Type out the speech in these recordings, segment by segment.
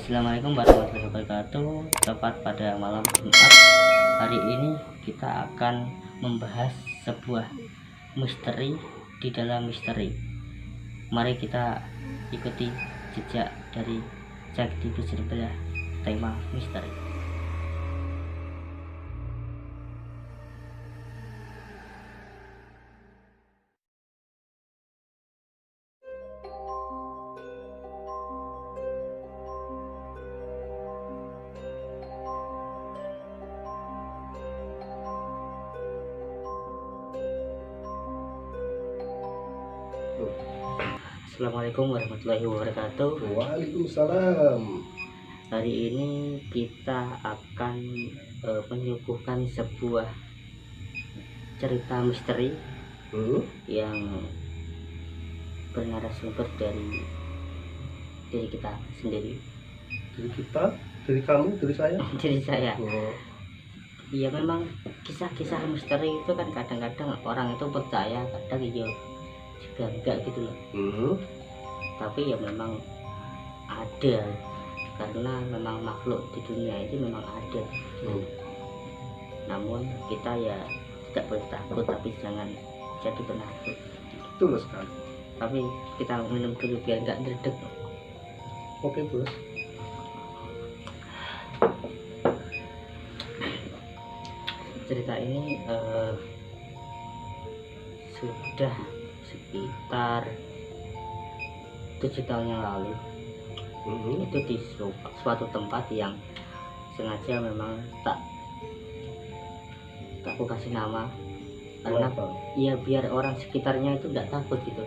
Assalamualaikum warahmatullahi wabarakatuh. Tepat pada malam Jumat hari ini kita akan membahas sebuah misteri di dalam misteri. Mari kita ikuti jejak dari Cek TV Surabaya, tema misteri. Assalamualaikum warahmatullahi wabarakatuh. Waalaikumsalam. Hari ini kita akan menyuguhkan sebuah cerita misteri yang bernarasumber dari diri kita sendiri. Dari kita, dari kamu, dari saya. Dari saya. Oh. Iya, memang kisah-kisah misteri itu kan kadang-kadang orang itu percaya, kadang ya juga enggak gitu loh. Tapi ya memang ada, karena memang makhluk di dunia ini memang ada. Namun kita ya tidak boleh takut, tapi jangan jadi penakut. Betul sekali. Tapi kita minum dulu biar nggak ngedek. Oke, Bos. Cerita ini sudah sekitar 7 tahun yang lalu. Itu di suatu tempat yang sengaja memang tak aku kasih nama, karena ya biar orang sekitarnya itu tidak takut gitu.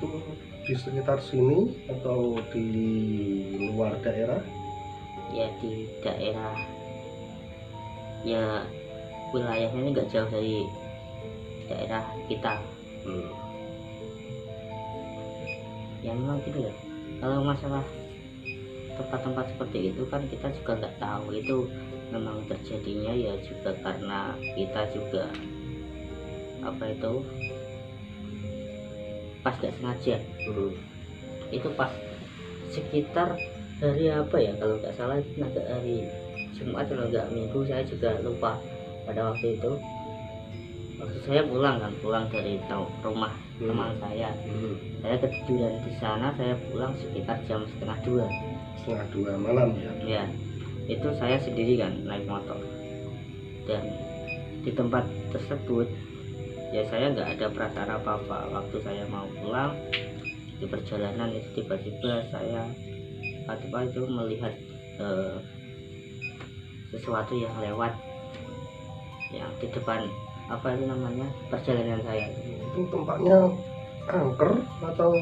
Itu di sekitar sini atau di luar daerah? Ya di daerah, ya wilayahnya ini nggak jauh dari daerah kita. Ya memang gitu ya, kalau masalah tempat-tempat seperti itu kan kita juga nggak tahu itu memang terjadinya ya juga karena kita juga apa itu pas gak sengaja. Itu pas sekitar hari apa ya, kalau nggak salah itu agak hari Jumat atau enggak Minggu, saya juga lupa pada waktu itu. Waktu saya pulang dari rumah teman saya ketiduran di sana. Saya pulang sekitar jam setengah 2 malam ya. Ya, itu saya sendiri kan naik motor, dan di tempat tersebut ya saya nggak ada perasaan apa-apa. Waktu saya mau pulang di perjalanan itu tiba-tiba saya itu melihat sesuatu yang lewat yang di depan apa itu namanya perjalanan saya. Itu tempatnya angker atau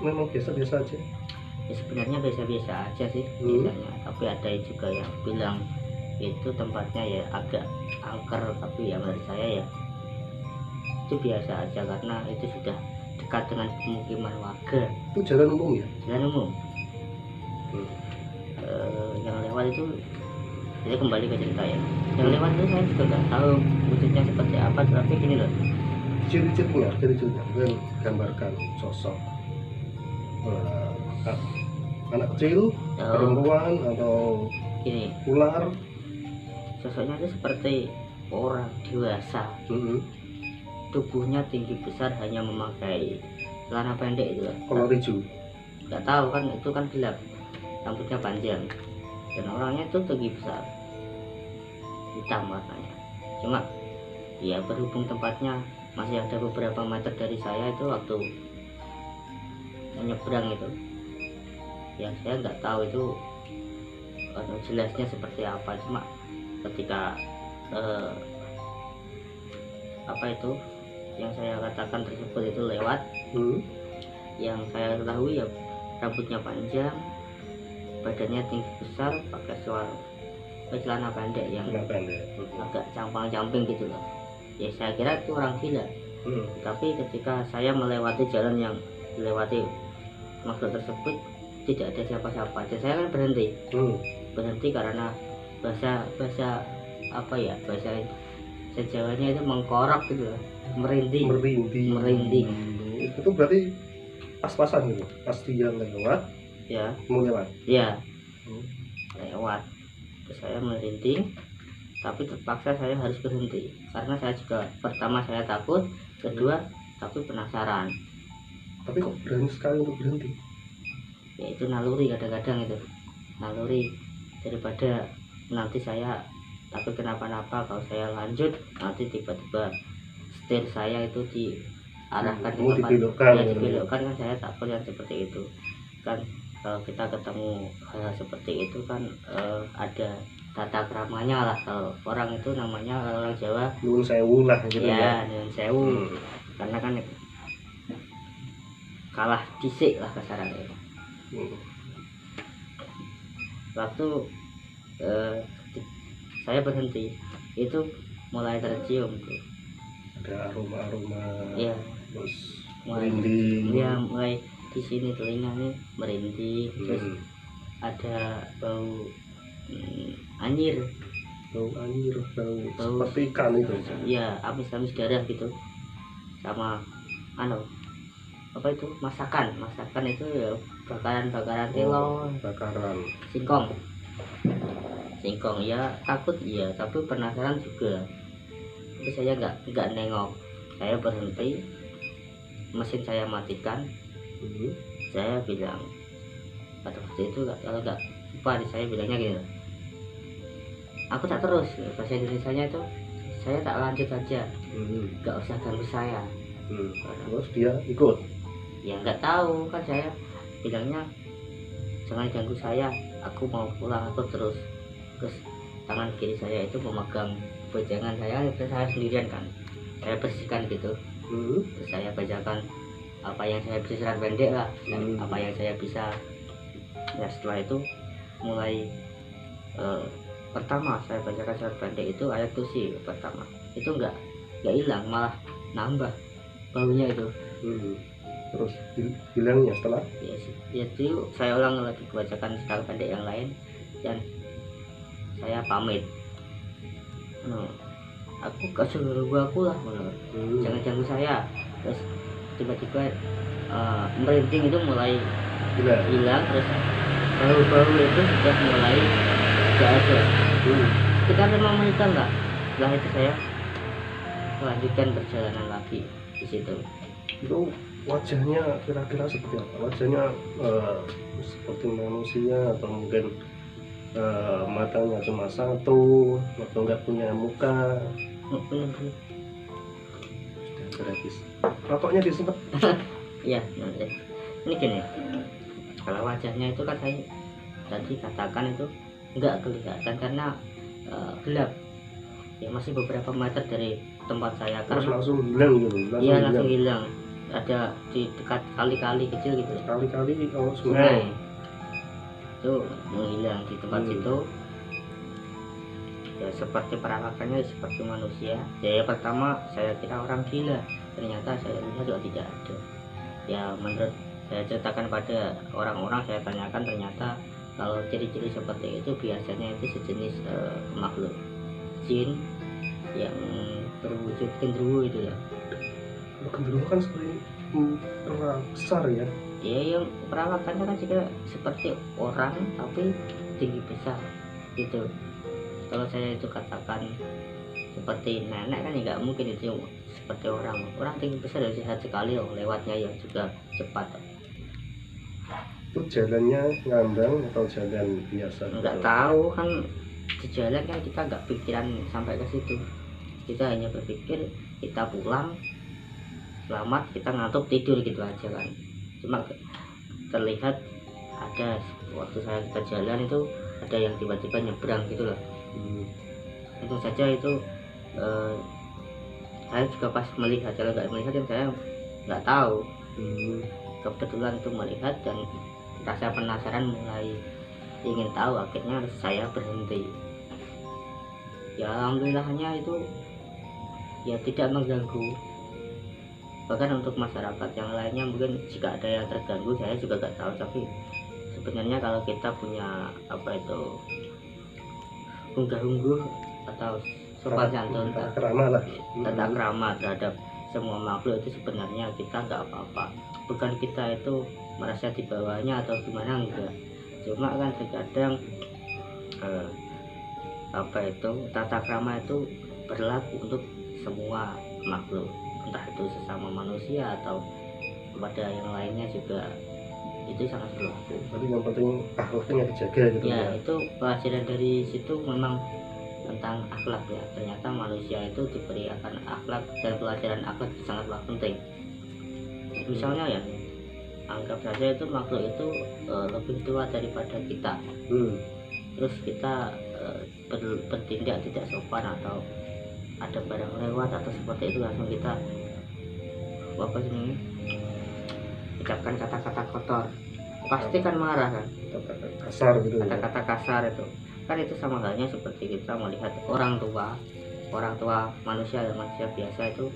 memang biasa-biasa aja? Ya sebenarnya biasa-biasa aja sih biasanya, tapi ada juga yang bilang itu tempatnya ya agak angker, tapi ya menurut saya ya itu biasa aja karena itu sudah dekat dengan pemukiman warga. Itu jalan umum ya? Jalan umum. Yang lewat itu, jadi kembali ke cerita ya, yang lewat itu saya juga nggak tahu wujudnya seperti apa, tapi gini loh, ciri-cirinya mungkin gambarkan sosok anak kecil, perempuan atau gini, ular. sosoknya itu seperti orang dewasa. Tubuhnya tinggi besar, hanya memakai celana pendek itu. Kolor hijau. Nggak tahu kan, itu kan gelap, rambutnya panjang, dan orangnya itu tinggi besar, hitam warnanya. Cuma ya berhubung tempatnya masih ada beberapa meter dari saya, itu waktu menyeberang itu ya saya nggak tahu itu jelasnya seperti apa. Cuma ketika apa itu yang saya katakan tersebut itu lewat, yang saya ketahui ya rambutnya panjang, badannya tinggi besar, pakai celana pendek yang agak campang-camping gitu loh. Ya saya kira itu orang gila. Tapi ketika saya melewati jalan yang dilewati makhluk tersebut, tidak ada siapa-siapa. Dan saya kan berhenti karena bahasa apa ya, bahasa sejawanya itu mengkorok gitu loh, merinding. Itu berarti pas-pasan gitu, pas dia lewat ya mau lewat ya lewat. Terus saya merinding, tapi terpaksa saya harus berhenti karena saya juga, pertama saya takut, kedua tapi penasaran. Tapi kok berani sekali untuk berhenti? Ya itu naluri, kadang-kadang itu naluri, daripada nanti saya takut kenapa-napa kalau saya lanjut, nanti tiba-tiba setir saya itu diarahkan ke tempat dibelokkan kan, saya takut yang seperti itu kan. Kalau kita ketemu hal seperti itu kan ada tata keramanya lah, kalau orang itu namanya, orang Jawa nyuwun sewu lah gitu ya, nyuwun sewu. Karena kan kalah disik lah kasarannya. Waktu saya berhenti itu mulai tercium tuh, ada aroma ya, terus merinding ya, mulai di sini telinga nih merinding. Terus ada bau anjir, bau seperti ikan itu ya, amis-amis darah gitu. Sama apa itu, masakan itu ya, bakaran telur, bakaran singkong ya, takut ya, tapi penasaran juga. Tapi saya nggak nengok, saya berhenti, mesin saya matikan. Saya bilang pada waktu itu, kalau nggak lupa saya bilangnya gini, aku tak terus, bahasa Indonesianya itu, saya tak lanjut aja, nggak usah ganggu saya. Terus dia ikut? Ya nggak tahu kan, saya bilangnya jangan ganggu saya, aku mau pulang. Aku terus tangan kiri saya itu memegang pegangan saya, itu saya sendirian kan, saya bersihkan gitu. Terus saya bacakan apa yang saya bisa, serat pendek lah, apa yang saya bisa. Ya setelah itu mulai pertama saya bacakan serat pendek itu ayat kursi pertama, itu nggak hilang, malah nambah baunya itu. Terus hilangnya setelah ya itu saya ulang lagi, bacakan serat pendek yang lain, dan saya pamit, aku kasih aku lah, jangan ganggu saya. Terus tiba-tiba merinding itu mulai hilang, terus bau-bau itu sudah mulai tidak ada. Sekitar 5 menitan lah. Setelah itu saya melanjutkan perjalanan lagi di situ. Itu wajahnya kira-kira seperti apa? Wajahnya seperti manusia atau mungkin matanya cuma satu atau nggak punya muka? Bener-bener. Sudah gratis. Rokoknya disempat. Iya, nanti. Ini gini, kalau wajahnya itu kan saya tadi katakan itu nggak kelihatan karena gelap. Ya masih beberapa meter dari tempat saya. Terus langsung hilang gitu? Iya, langsung hilang. Ada di dekat kali-kali kecil gitu. Kali-kali sungai. Itu menghilang di tempat situ. Ya seperti perawakannya seperti manusia. Ya pertama saya kira orang gila, ternyata saya lihat juga tidak ada. Ya menurut saya ceritakan pada orang-orang, saya tanyakan, ternyata kalau ciri-ciri seperti itu biasanya itu sejenis makhluk jin yang berwujud genderuwo itu ya. Genderuwo kan seperti besar ya? Ya yang perawakannya kan juga seperti orang tapi tinggi besar gitu. Kalau saya itu katakan seperti nenek kan nggak mungkin, itu seperti orang tinggi besar dan sehat sekali lewatnya ya juga cepat. Itu jalannya ngambang atau jalan biasa? Nggak tahu kan, di jalan kan kita nggak pikiran sampai ke situ, kita hanya berpikir kita pulang selamat, kita ngantuk tidur gitu aja kan. Cuma terlihat ada waktu kita jalan itu ada yang tiba-tiba nyebrang gitu loh. Itu saja itu saya juga pas melihat, kalau nggak melihat yang saya nggak tahu. Kebetulan itu melihat dan rasa penasaran mulai ingin tahu, akhirnya saya berhenti. Ya alhamdulillahnya itu ya tidak mengganggu. Bahkan untuk masyarakat yang lainnya mungkin jika ada yang terganggu, saya juga nggak tahu. Tapi sebenarnya kalau kita punya apa itu unggah-ungguh atau sopan santun, tata krama terhadap semua makhluk, itu sebenarnya kita nggak apa-apa. Bukan kita itu merasa di bawahnya atau gimana, enggak. Cuma kan terkadang tata krama itu berlaku untuk semua makhluk, entah itu sesama manusia atau pada yang lainnya juga itu sangat berlaku. Tapi yang penting akhlaknya dijaga gitu ya. Itu pelajaran dari situ memang tentang akhlak ya. Ternyata manusia itu diberi akan akhlak, dan pelajaran akhlak itu sangatlah penting. Misalnya ya, anggap saja itu makhluk itu lebih tua daripada kita, terus kita bertindak tidak sopan atau ada barang lewat atau seperti itu, langsung kita ucapkan kata-kata kotor, pasti kan marah kan, kata-kata kasar gitu. Kata-kata kasar itu kan itu sama halnya seperti kita melihat orang tua manusia dan manusia biasa itu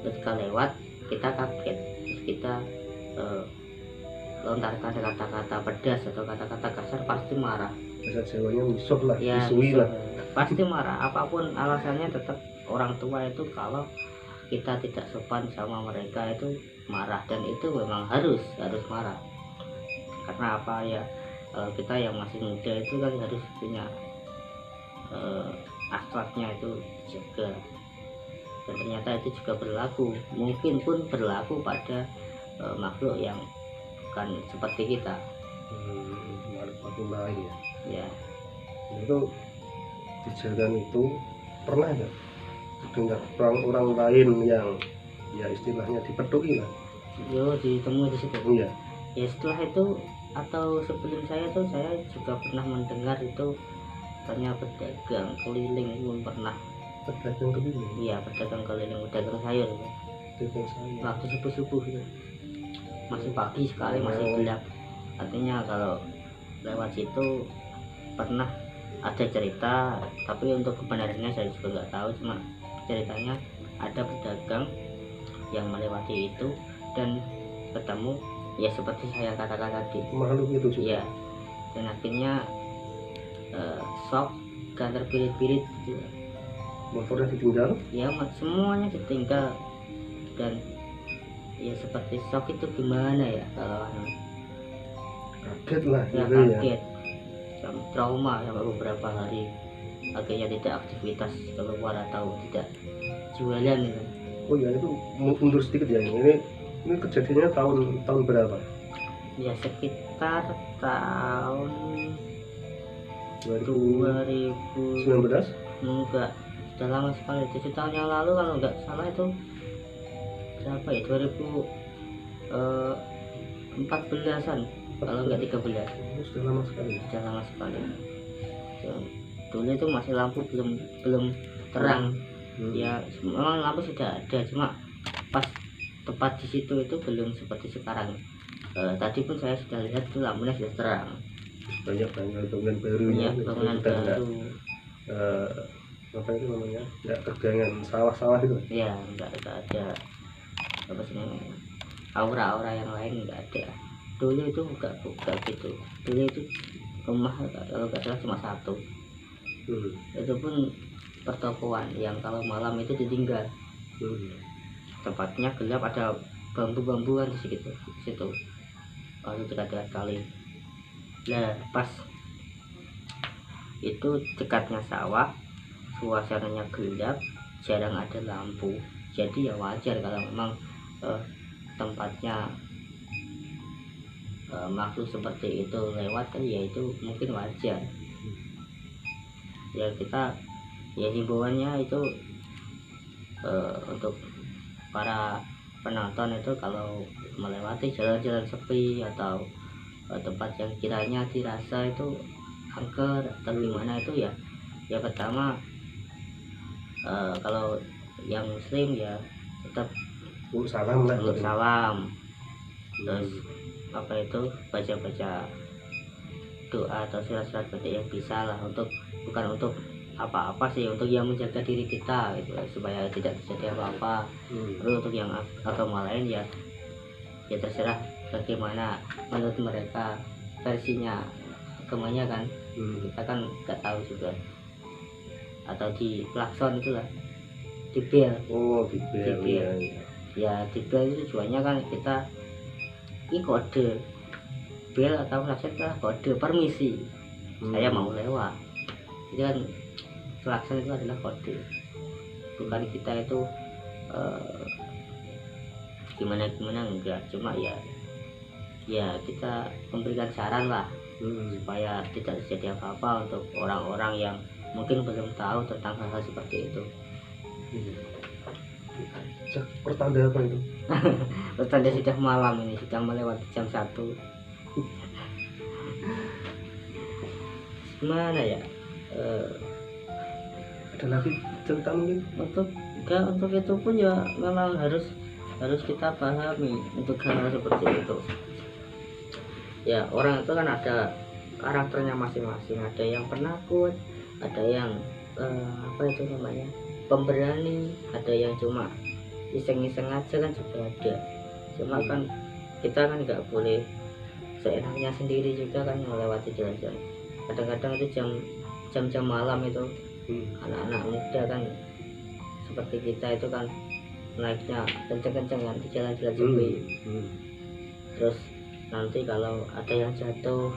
ketika lewat kita kaget, terus kita lontarkan kata-kata pedas atau kata-kata kasar, pasti marah. Bahasa Jawanya misok lah, ya, misui lah, pasti marah. Apapun alasannya tetap orang tua itu kalau kita tidak sopan sama mereka itu marah, dan itu memang harus marah. Karena apa ya, kita yang masih muda itu kan harus punya akhlaknya itu jaga, dan ternyata itu juga berlaku, mungkin pun berlaku pada makhluk yang kan seperti kita. makhluk lain ya. Itu dijaga itu pernah nggak dengar orang lain yang ya istilahnya dipedoi lah? Ditemui di situ. Iya. Ya setelah itu atau sebelum saya tuh saya juga pernah mendengar itu katanya pedagang keliling pun pernah. Pedagang keliling? Iya, pedagang keliling, pedagang sayur. Pedagang sayur. Waktu subuh gitu, masih pagi sekali, masih gelap. Artinya kalau lewat situ pernah ada cerita, tapi untuk kebenarannya saya juga nggak tahu. Cuma ceritanya ada pedagang yang melewati itu dan ketemu ya seperti saya katakan tadi, makhluk itu juga. Ya, dan akhirnya shock dan terpirit-pirit gitu. Motornya ditinggal? Ya, semuanya ditinggal, dan ya seperti shock itu gimana ya, kalau kaget lah ya gitu kaget ya. Trauma sampai beberapa hari, akhirnya tidak aktivitas keluar atau tidak jualan gitu. Oh ya, itu mundur sedikit ya, ini kejadiannya tahun berapa? Ya sekitar tahun 2019? Enggak, sudah lama sekali, 7 tahun yang lalu kalau nggak salah. Itu berapa ya, 2014an kalau nggak 13. Sudah lama sekali. Dulu itu masih lampu belum terang. Ya memang lampu sudah ada, cuma pas tepat di situ itu belum seperti sekarang. Tadi pun saya sudah lihat tuh lampunya sudah terang. Banyak bangunan baru ya, bangunan baru. Apa itu namanya, nggak tegangan sawah-sawah itu ya, nggak ada apa sih namanya, aura-aura yang lain nggak ada. Dulu itu nggak gitu. Dulu itu rumah kalau nggak salah cuma satu. Itu pun pertokoan yang kalau malam itu ditinggal. Tempatnya gelap, ada bambu-bambuan di situ. Lalu dekat-dekat kali. Nah, pas itu dekatnya sawah, suasananya gelap, jarang ada lampu. Jadi ya wajar kalau memang tempatnya makhluk seperti itu lewat kan, ya itu mungkin wajar. Ya kita ya himbauannya itu untuk para penonton itu kalau melewati jalan-jalan sepi atau tempat yang kiranya dirasa itu angker atau gimana, itu ya pertama kalau yang muslim ya tetap salam lah, salam. Terus apa itu, baca-baca doa atau surat-surat yang bisa lah, bukan untuk apa-apa sih, untuk yang menjaga diri kita gitu, supaya tidak terjadi apa-apa. Lalu untuk yang agama lain ya terserah bagaimana menurut mereka versinya agamanya kan. Kita kan nggak tahu juga. Atau di klakson itulah, di bel. Di bel. Ya di bel itu tujuannya kan kita ini kode bel atau klakson adalah kode permisi, saya mau lewat. Itu kan klakson itu adalah kode, bukan kita itu gimana enggak, cuma ya kita memberikan saran lah supaya tidak terjadi apa-apa untuk orang-orang yang mungkin belum tahu tentang hal-hal seperti itu. Pertanda apa itu? Pertanda sudah malam, ini sudah melewati jam 1. Gimana ya, ada lagi cerita mungkin? untuk itu pun ya memang harus kita pahami untuk hal seperti itu. Ya orang itu kan ada karakternya masing-masing, ada yang penakut, ada yang apa itu namanya, pemberani, ada yang cuma iseng-iseng aja kan juga ada. Cuma kan kita kan nggak boleh seenaknya sendiri juga kan melewati jalan-jalan. Kadang-kadang itu jam-jam malam itu anak-anak muda kan seperti kita itu kan naiknya kenceng-kenceng kan di jalan-jalan sepi. Terus nanti kalau ada yang jatuh,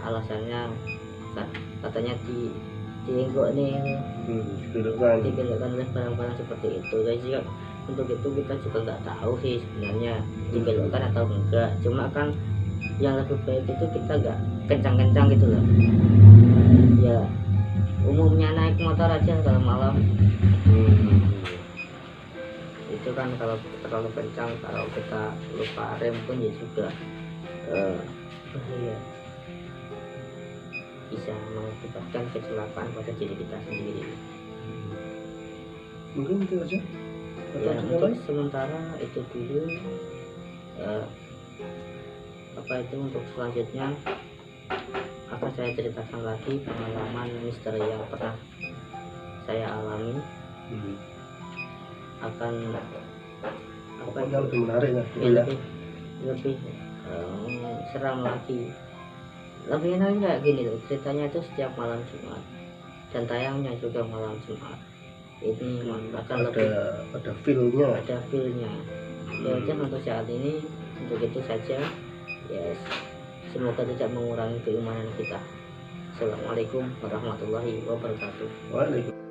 alasannya katanya dienggok nih, dibelokkan oleh barang-barang seperti itu. Jadi untuk itu kita juga nggak tahu sih sebenarnya dibelokkan atau enggak. Cuma kan yang lebih baik itu kita nggak kencang-kencang gitu loh. Ya umumnya naik motor aja kalau malam. Itu kan kalau terlalu kencang, kalau kita lupa rem pun ya juga bahaya, bisa mengakibatkan kecelakaan pada diri kita sendiri. Mungkin itu aja Ya, untuk sementara itu dulu. Untuk selanjutnya akan saya ceritakan lagi pengalaman misteri yang pernah saya alami. Akan lebih menarik ya, lebih seram lagi, lebih enak kayak gini loh. Ceritanya itu setiap malam Jumat dan tayangnya juga malam Jumat. Ini akan ada feel-nya. Ya udah, untuk saat ini untuk itu saja. Yes, semoga tidak mengurangi keimanan kita. Assalamualaikum warahmatullahi wabarakatuh. Waalaikumsalam.